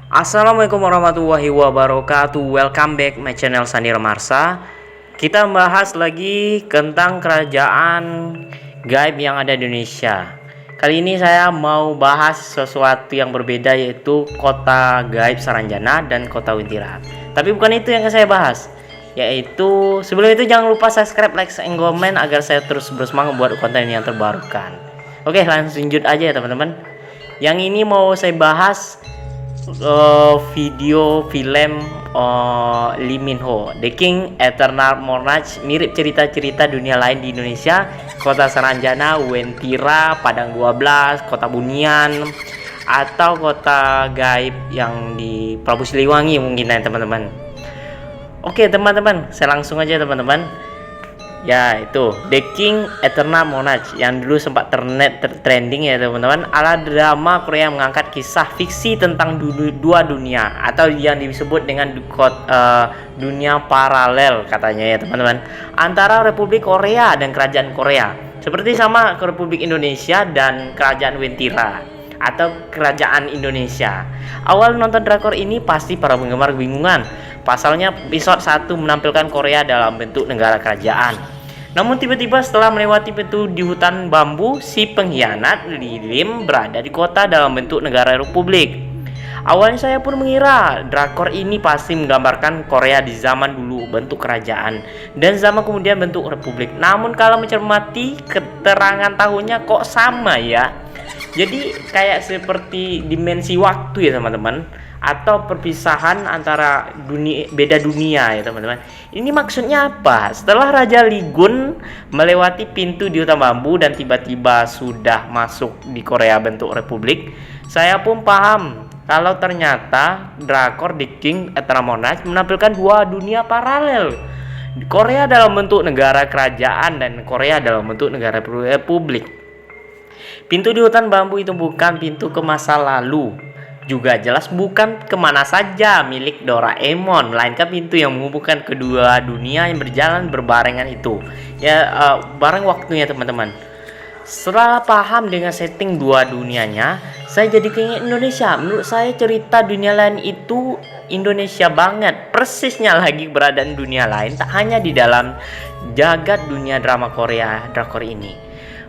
Assalamualaikum warahmatullahi wabarakatuh. Welcome back my channel Sanir Marsa. Kita bahas lagi tentang kerajaan gaib yang ada di Indonesia. Kali ini saya mau bahas sesuatu yang berbeda, yaitu kota gaib Saranjana dan kota Wintira. Tapi bukan itu yang saya bahas, yaitu sebelum itu jangan lupa subscribe, like, and comment agar saya terus bersemangat buat konten yang terbarukan. Oke, langsung lanjut aja ya teman-teman. Yang ini mau saya bahas video film Lee Min Ho, The King Eternal Monarch, mirip cerita-cerita dunia lain di Indonesia, kota Saranjana, Wentira, Padang 12, kota Bunian, atau kota gaib yang di Prabu Siliwangi mungkin ya teman-teman. Oke teman-teman, saya langsung aja teman-teman. Ya, itu The King Eternal Monarch yang dulu sempat trending ya teman-teman, ala drama Korea yang mengangkat kisah fiksi tentang dua dunia atau yang disebut dengan dunia paralel katanya ya teman-teman, antara Republik Korea dan Kerajaan Korea, seperti sama ke Republik Indonesia dan Kerajaan Wentira atau Kerajaan Indonesia. Awal nonton drakor ini pasti para penggemar kebingungan. Pasalnya episode 1 menampilkan Korea dalam bentuk negara kerajaan. Namun tiba-tiba setelah melewati pintu di hutan bambu, si pengkhianat Lim berada di kota dalam bentuk negara republik. Awalnya saya pun mengira drakor ini pasti menggambarkan Korea di zaman dulu bentuk kerajaan dan zaman kemudian bentuk republik. Namun kalau mencermati keterangan tahunnya kok sama ya. Jadi kayak seperti dimensi waktu ya teman-teman, atau perpisahan antara beda dunia ya teman-teman. Ini maksudnya apa? Setelah Raja Ligun melewati pintu di hutan bambu dan tiba-tiba sudah masuk di Korea bentuk republik, saya pun paham kalau ternyata drakor The King Eternal Monarch menampilkan dua dunia paralel. Korea dalam bentuk negara kerajaan dan Korea dalam bentuk negara republik. Pintu di hutan bambu itu bukan pintu ke masa lalu, juga jelas bukan kemana saja milik Doraemon, melainkan pintu yang menghubungkan kedua dunia yang berjalan berbarengan itu. Ya, bareng waktunya teman-teman. Setelah paham dengan setting dua dunianya, saya jadi keinget Indonesia. Menurut saya cerita dunia lain itu Indonesia banget. Persisnya lagi berada di dunia lain, tak hanya di dalam jagat dunia drama Korea drakor ini.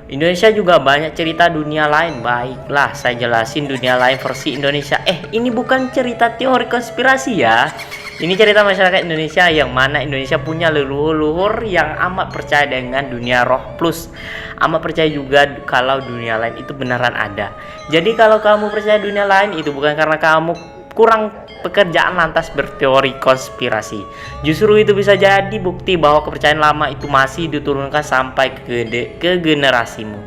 Indonesia juga banyak cerita dunia lain. Baiklah, saya jelasin dunia lain versi Indonesia. Ini bukan cerita teori konspirasi ya. Ini cerita masyarakat Indonesia, yang mana Indonesia punya leluhur yang amat percaya dengan dunia roh plus amat percaya juga kalau dunia lain itu beneran ada. Jadi kalau kamu percaya dunia lain itu bukan karena kamu kurang pekerjaan lantas berteori konspirasi. Justru itu bisa jadi bukti bahwa kepercayaan lama itu masih diturunkan sampai ke generasimu.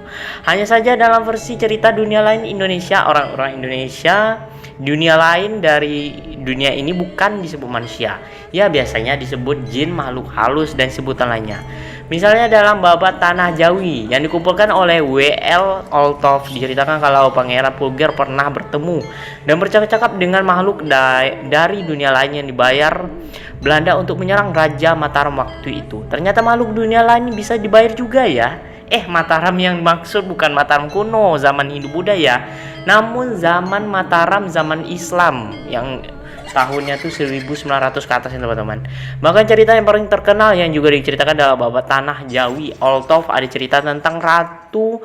Hanya saja dalam versi cerita dunia lain Indonesia, orang-orang Indonesia dunia lain dari dunia ini bukan disebut manusia. Ya, biasanya disebut jin, makhluk halus, dan sebutan lainnya. Misalnya dalam babat Tanah Jawi yang dikumpulkan oleh W.L. Althoff, diceritakan kalau Pangeran Puger pernah bertemu dan bercakap-cakap dengan makhluk dari dunia lain yang dibayar Belanda untuk menyerang Raja Mataram waktu itu. Ternyata makhluk dunia lain bisa dibayar juga ya. Mataram yang dimaksud bukan Mataram kuno zaman Hindu-Buddha ya, namun zaman Mataram zaman Islam yang tahunnya tuh 1900 ke atas ya teman-teman. Bahkan cerita yang paling terkenal yang juga diceritakan dalam babat Tanah Jawi Althoff ada cerita tentang Ratu